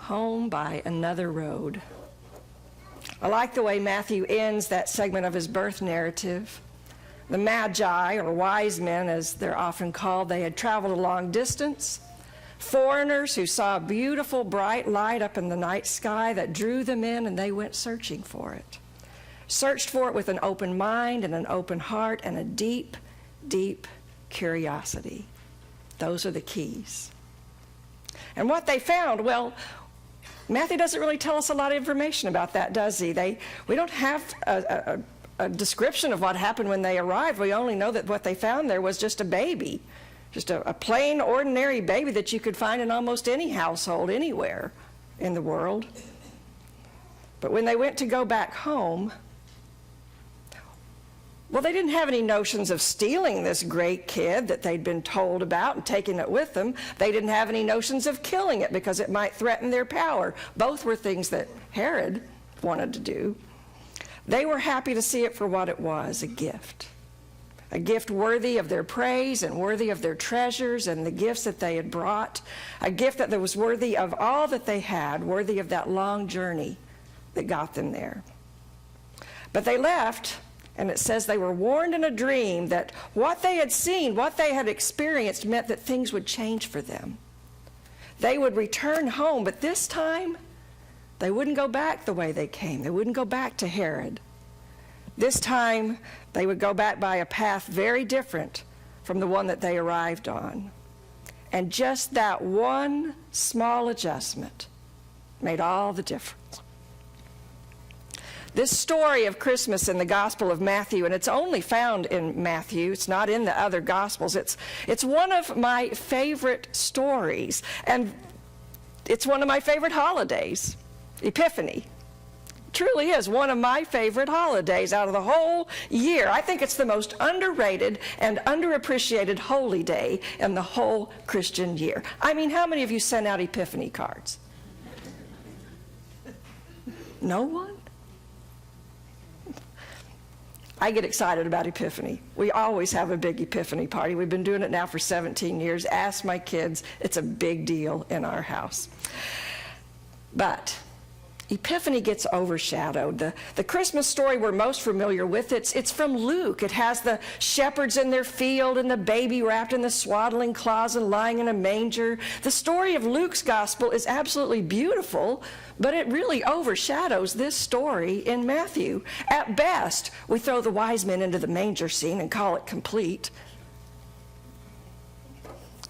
home by another road. I like the way Matthew ends that segment of his birth narrative. The Magi, or wise men as they're often called, they had traveled a long distance. Foreigners who saw a beautiful bright light up in the night sky that drew them in, and they went searching for it. Searched for it with an open mind and an open heart and a deep, deep curiosity. Those are the keys. And what they found, well, Matthew doesn't really tell us a lot of information about that, does he? We don't have a description of what happened when they arrived. We only know that what they found there was just a baby, just a plain, ordinary baby that you could find in almost any household anywhere in the world. But when they went to go back home, well, they didn't have any notions of stealing this great kid that they'd been told about and taking it with them. They didn't have any notions of killing it because it might threaten their power. Both were things that Herod wanted to do. They were happy to see it for what it was, a gift worthy of their praise and worthy of their treasures and the gifts that they had brought, a gift that was worthy of all that they had, worthy of that long journey that got them there. But they left, and it says they were warned in a dream that what they had seen, what they had experienced, meant that things would change for them. They would return home, but this time, they wouldn't go back the way they came. They wouldn't go back to Herod. This time, they would go back by a path very different from the one that they arrived on. And just that one small adjustment made all the difference. This story of Christmas in the Gospel of Matthew, and it's only found in Matthew, it's not in the other Gospels, it's one of my favorite stories, and it's one of my favorite holidays. Epiphany truly is one of my favorite holidays out of the whole year. I think it's the most underrated and underappreciated holy day in the whole Christian year. I mean, how many of you sent out Epiphany cards? No one? I get excited about Epiphany. We always have a big Epiphany party. We've been doing it now for 17 years. Ask my kids. It's a big deal in our house. But Epiphany gets overshadowed. The Christmas story we're most familiar with, it's from Luke. It has the shepherds in their field and the baby wrapped in the swaddling cloths and lying in a manger. The story of Luke's gospel is absolutely beautiful, but it really overshadows this story in Matthew. At best, we throw the wise men into the manger scene and call it complete.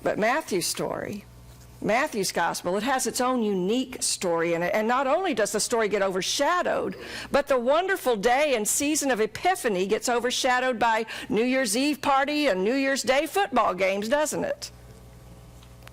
But Matthew's story, Matthew's gospel, it has its own unique story in it. And not only does the story get overshadowed, but the wonderful day and season of Epiphany gets overshadowed by New Year's Eve party and New Year's Day football games, doesn't it?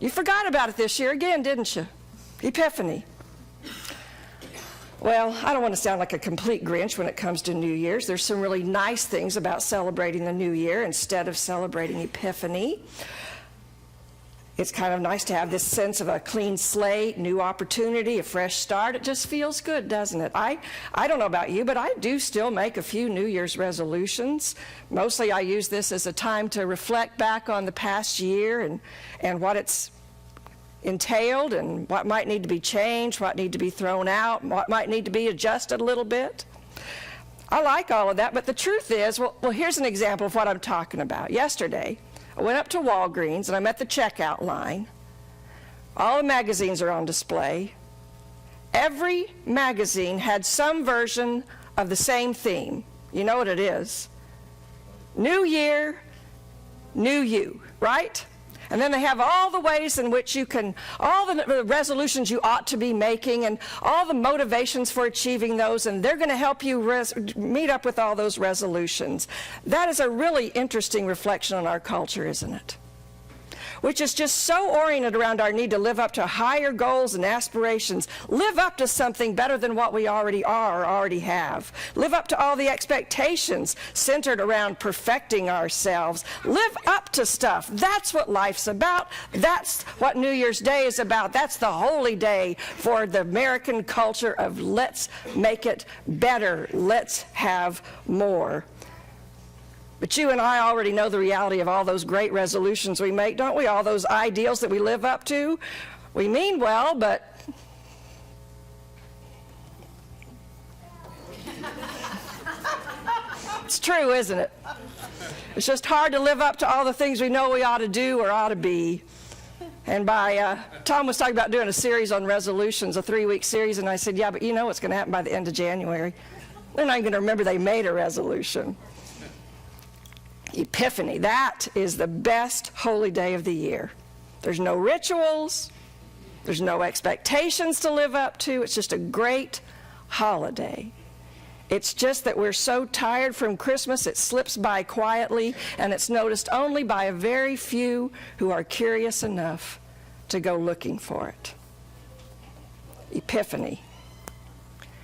You forgot about it this year again, didn't you? Epiphany. Well, I don't want to sound like a complete Grinch when it comes to New Year's. There's some really nice things about celebrating the New Year instead of celebrating Epiphany. It's kind of nice to have this sense of a clean slate, new opportunity, a fresh start. It just feels good, doesn't it? I don't know about you, but I do still make a few New Year's resolutions. Mostly I use this as a time to reflect back on the past year and what it's entailed and what might need to be changed, what need to be thrown out, what might need to be adjusted a little bit. I like all of that, but the truth is, well, here's an example of what I'm talking about. Yesterday, I went up to Walgreens and I'm at the checkout line. All the magazines are on display. Every magazine had some version of the same theme. You know what it is. New year, new you, right? And then they have all the ways in which you can, all the resolutions you ought to be making and all the motivations for achieving those, and they're going to help you meet up with all those resolutions. That is a really interesting reflection on our culture, isn't it? Which is just so oriented around our need to live up to higher goals and aspirations, live up to something better than what we already are or already have, live up to all the expectations centered around perfecting ourselves, live up to stuff. That's what life's about. That's what New Year's Day is about. That's the holy day for the American culture of let's make it better, let's have more. But you and I already know the reality of all those great resolutions we make, don't we? All those ideals that we live up to. We mean well, but It's true, isn't it? It's just hard to live up to all the things we know we ought to do or ought to be. And Tom was talking about doing a series on resolutions, a 3-week series, and I said, yeah, but you know what's going to happen by the end of January. They're not even going to remember they made a resolution. Epiphany, that is the best holy day of the year. There's no rituals. There's no expectations to live up to. It's just a great holiday. It's just that we're so tired from Christmas, it slips by quietly, and it's noticed only by a very few who are curious enough to go looking for it. Epiphany.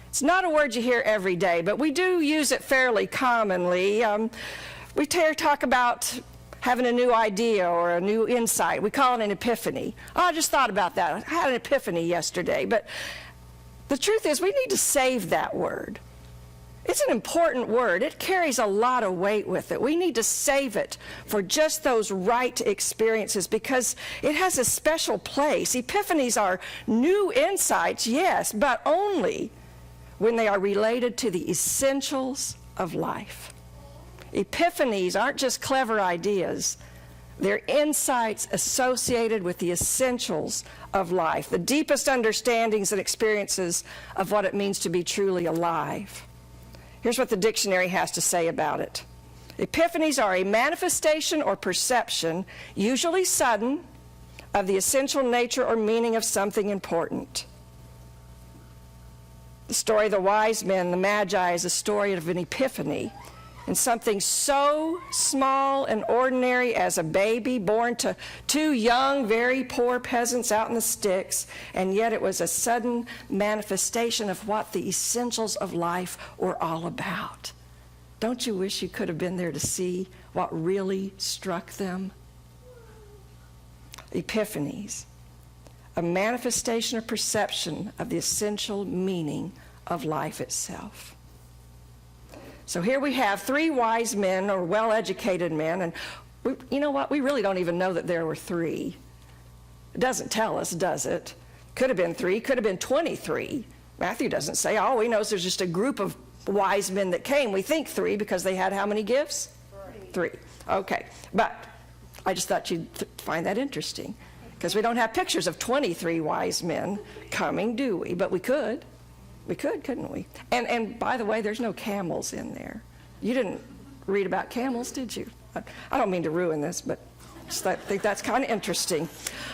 It's not a word you hear every day, but we do use it fairly commonly. We talk about having a new idea or a new insight. We call it an epiphany. Oh, I just thought about that. I had an epiphany yesterday. But the truth is, we need to save that word. It's an important word. It carries a lot of weight with it. We need to save it for just those right experiences because it has a special place. Epiphanies are new insights, yes, but only when they are related to the essentials of life. Epiphanies aren't just clever ideas. They're insights associated with the essentials of life, the deepest understandings and experiences of what it means to be truly alive. Here's what the dictionary has to say about it. Epiphanies are a manifestation or perception, usually sudden, of the essential nature or meaning of something important. The story of the wise men, the Magi, is a story of an epiphany. And something so small and ordinary as a baby born to 2 young, very poor peasants out in the sticks, and yet it was a sudden manifestation of what the essentials of life were all about. Don't you wish you could have been there to see what really struck them? Epiphanies, a manifestation or perception of the essential meaning of life itself. So here we have 3 wise men, or well-educated men, and you know what? We really don't even know that there were 3. It doesn't tell us, does it? Could have been 3, could have been 23. Matthew doesn't say. All we know is there's just a group of wise men that came. We think 3 because they had how many gifts? 3. Okay, but I just thought you'd find that interesting because we don't have pictures of 23 wise men coming, do we? But we could. We could, couldn't we? And by the way, there's no camels in there. You didn't read about camels, did you? I don't mean to ruin this, but I think that's kind of interesting.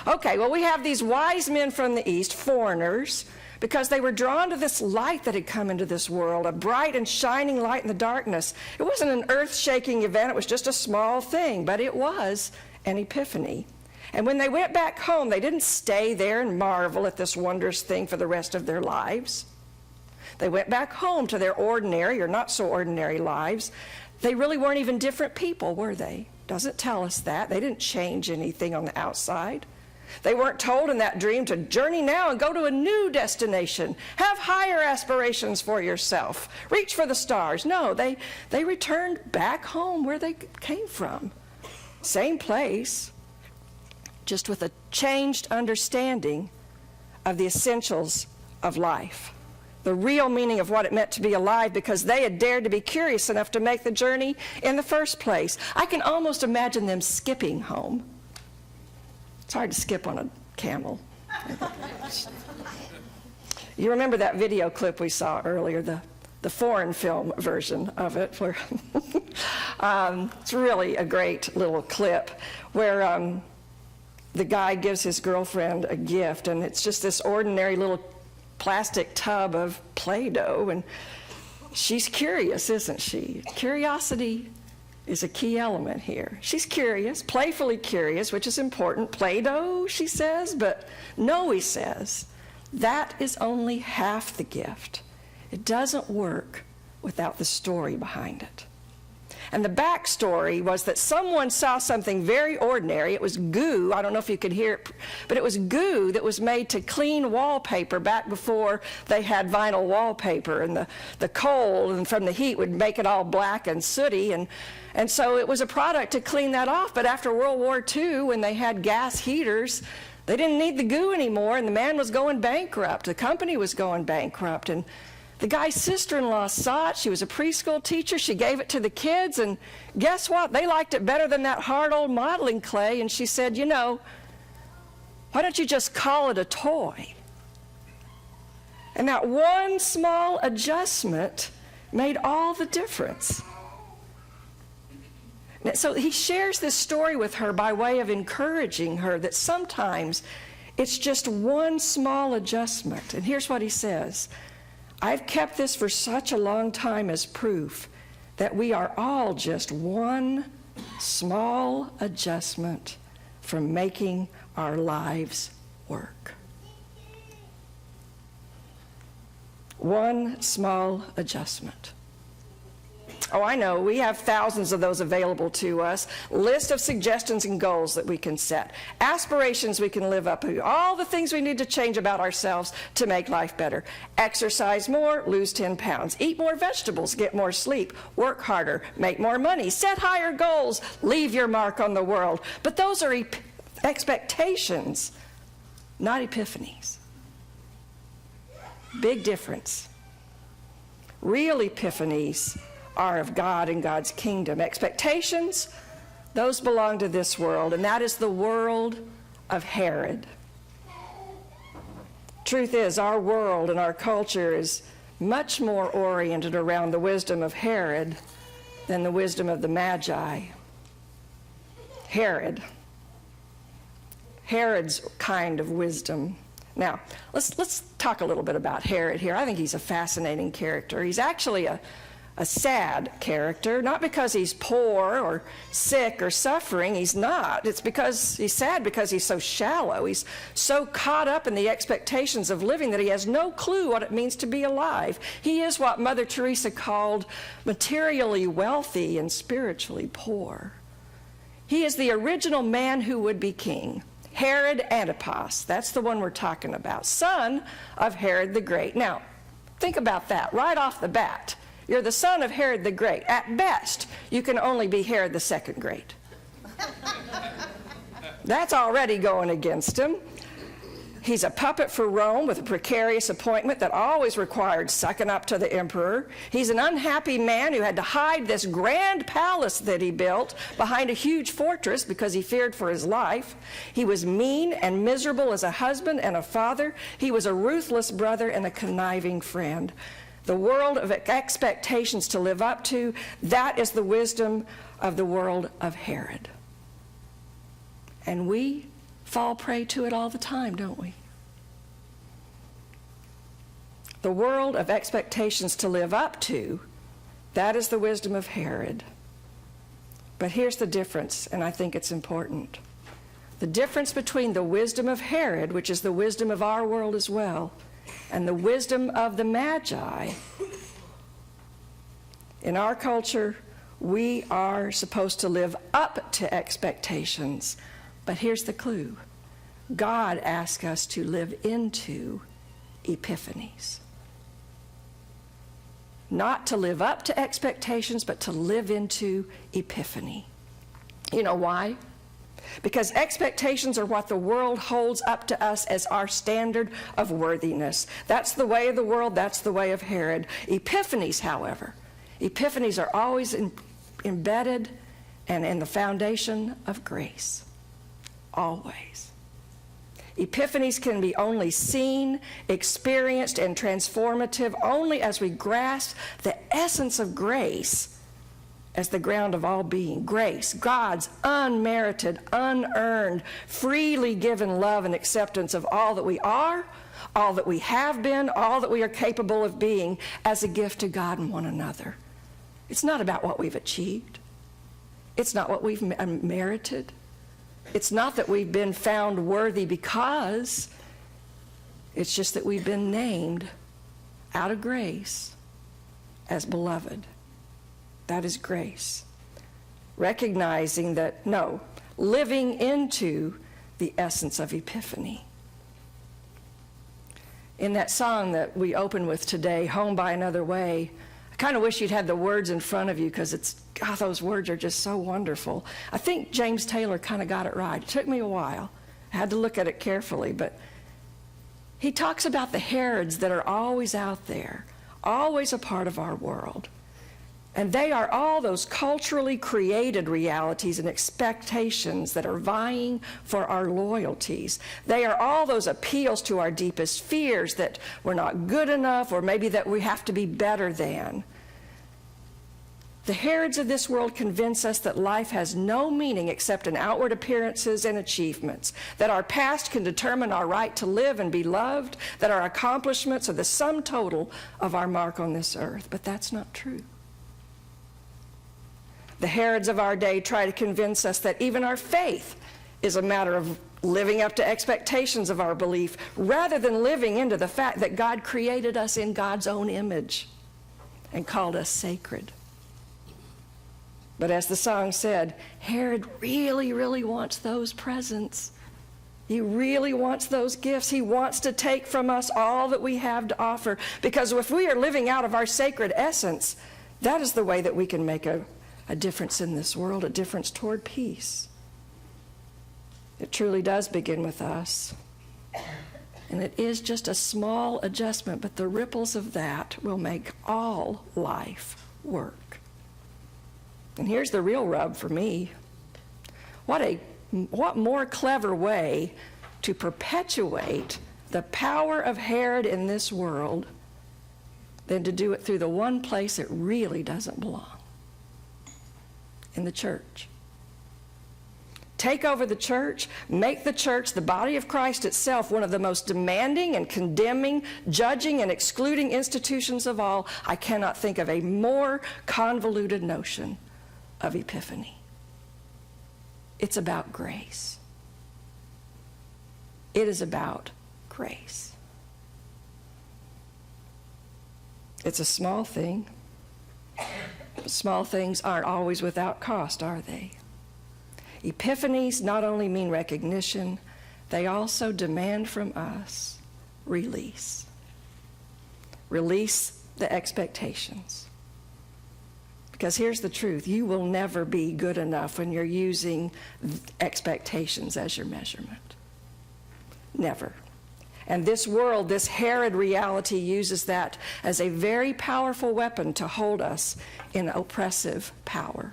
Okay, well, we have these wise men from the East, foreigners, because they were drawn to this light that had come into this world, a bright and shining light in the darkness. It wasn't an earth-shaking event. It was just a small thing, but it was an epiphany. And when they went back home, they didn't stay there and marvel at this wondrous thing for the rest of their lives. They went back home to their ordinary or not so ordinary lives. They really weren't even different people, were they? Doesn't tell us that. They didn't change anything on the outside. They weren't told in that dream to journey now and go to a new destination. Have higher aspirations for yourself. Reach for the stars. No, they returned back home where they came from. Same place, just with a changed understanding of the essentials of life. The real meaning of what it meant to be alive because they had dared to be curious enough to make the journey in the first place. I can almost imagine them skipping home. It's hard to skip on a camel. You remember that video clip we saw earlier, the foreign film version of it, where it's really a great little clip where the guy gives his girlfriend a gift, and it's just this ordinary little plastic tub of Play-Doh, and she's curious, isn't she? Curiosity is a key element here. She's curious, playfully curious, which is important. Play-Doh, she says, but no, he says, that is only half the gift. It doesn't work without the story behind it. And the backstory was that someone saw something very ordinary. It was goo. I don't know if you could hear it, but it was goo that was made to clean wallpaper back before they had vinyl wallpaper, and the cold and from the heat would make it all black and sooty. And so it was a product to clean that off. But after World War II, when they had gas heaters, they didn't need the goo anymore, and the man was going bankrupt. The company was going bankrupt, and The guy's sister-in-law saw it. She was a preschool teacher. She gave it to the kids, and guess what? They liked it better than that hard old modeling clay, and she said, you know, why don't you just call it a toy? And that one small adjustment made all the difference. So he shares this story with her by way of encouraging her that sometimes it's just one small adjustment. And here's what he says: I've kept this for such a long time as proof that we are all just one small adjustment from making our lives work. One small adjustment. Oh, I know, we have thousands of those available to us. List of suggestions and goals that we can set. Aspirations we can live up to. All the things we need to change about ourselves to make life better. Exercise more, lose 10 pounds. Eat more vegetables, get more sleep. Work harder, make more money. Set higher goals, leave your mark on the world. But those are expectations, not epiphanies. Big difference. Real epiphanies are of God and God's kingdom. Expectations, those belong to this world, and that is the world of Herod. Truth is, our world and our culture is much more oriented around the wisdom of Herod than the wisdom of the Magi. Herod's kind of wisdom. Now, let's talk a little bit about Herod here. I think he's a fascinating character. He's actually a sad character, not because he's poor or sick or suffering. He's not. It's because he's sad because he's so shallow. He's so caught up in the expectations of living that he has no clue what it means to be alive. He is what Mother Teresa called materially wealthy and spiritually poor. He is the original man who would be king. Herod Antipas, that's the one we're talking about, son of Herod the Great. Now, think about that right off the bat. You're the son of Herod the Great. At best, you can only be Herod the Second Great. That's already going against him. He's a puppet for Rome with a precarious appointment that always required sucking up to the emperor. He's an unhappy man who had to hide this grand palace that he built behind a huge fortress because he feared for his life. He was mean and miserable as a husband and a father. He was a ruthless brother and a conniving friend. The world of expectations to live up to, that is the wisdom of the world of Herod. And we fall prey to it all the time, don't we? The world of expectations to live up to, that is the wisdom of Herod. But here's the difference, and I think it's important. The difference between the wisdom of Herod, which is the wisdom of our world as well, and the wisdom of the Magi. In our culture, we are supposed to live up to expectations. But here's the clue. God asks us to live into epiphanies. Not to live up to expectations, but to live into epiphany. You know why? Because expectations are what the world holds up to us as our standard of worthiness. That's the way of the world, that's the way of Herod. Epiphanies, however, epiphanies are always embedded and in the foundation of grace. Always. Epiphanies can be only seen, experienced, and transformative only as we grasp the essence of grace as the ground of all being. Grace, God's unmerited, unearned, freely given love and acceptance of all that we are, all that we have been, all that we are capable of being as a gift to God and one another. It's not about what we've achieved. It's not what we've merited. It's not that we've been found worthy because. It's just that we've been named out of grace as beloved. That is grace. Recognizing that, no, living into the essence of epiphany. In that song that we open with today, Home by Another Way, I kind of wish you'd had the words in front of you because God, those words are just so wonderful. I think James Taylor kind of got it right. It took me a while. I had to look at it carefully, but he talks about the Herods that are always out there, always a part of our world. And they are all those culturally created realities and expectations that are vying for our loyalties. They are all those appeals to our deepest fears that we're not good enough, or maybe that we have to be better than. The Herods of this world convince us that life has no meaning except in outward appearances and achievements, that our past can determine our right to live and be loved, that our accomplishments are the sum total of our mark on this earth. But that's not true. The Herods of our day try to convince us that even our faith is a matter of living up to expectations of our belief, rather than living into the fact that God created us in God's own image and called us sacred. But as the song said, Herod really, really wants those presents. He really wants those gifts. He wants to take from us all that we have to offer, because if we are living out of our sacred essence, that is the way that we can make a difference in this world, a difference toward peace. It truly does begin with us. And it is just a small adjustment, but the ripples of that will make all life work. And here's the real rub for me. What more clever way to perpetuate the power of Herod in this world than to do it through the one place it really doesn't belong? In the church. Take over the church, make the church, the body of Christ itself, one of the most demanding and condemning, judging and excluding institutions of all. I cannot think of a more convoluted notion of epiphany. It's about grace. It is about grace. It's a small thing. Small things aren't always without cost, are they? Epiphanies not only mean recognition, they also demand from us release. Release the expectations. Because here's the truth, you will never be good enough when you're using expectations as your measurement. Never. And this world, this Herod reality, uses that as a very powerful weapon to hold us in oppressive power.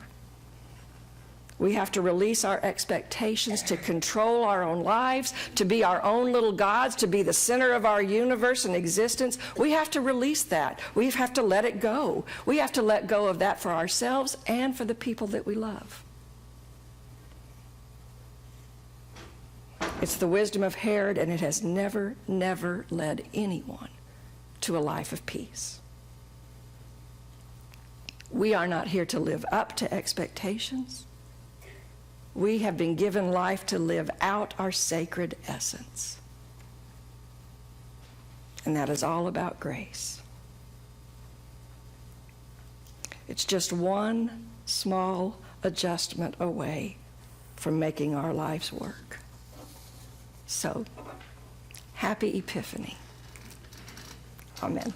We have to release our expectations to control our own lives, to be our own little gods, to be the center of our universe and existence. We have to release that. We have to let it go. We have to let go of that for ourselves and for the people that we love. It's the wisdom of Herod, and it has never, never led anyone to a life of peace. We are not here to live up to expectations. We have been given life to live out our sacred essence. And that is all about grace. It's just one small adjustment away from making our lives work. So, happy Epiphany. Amen.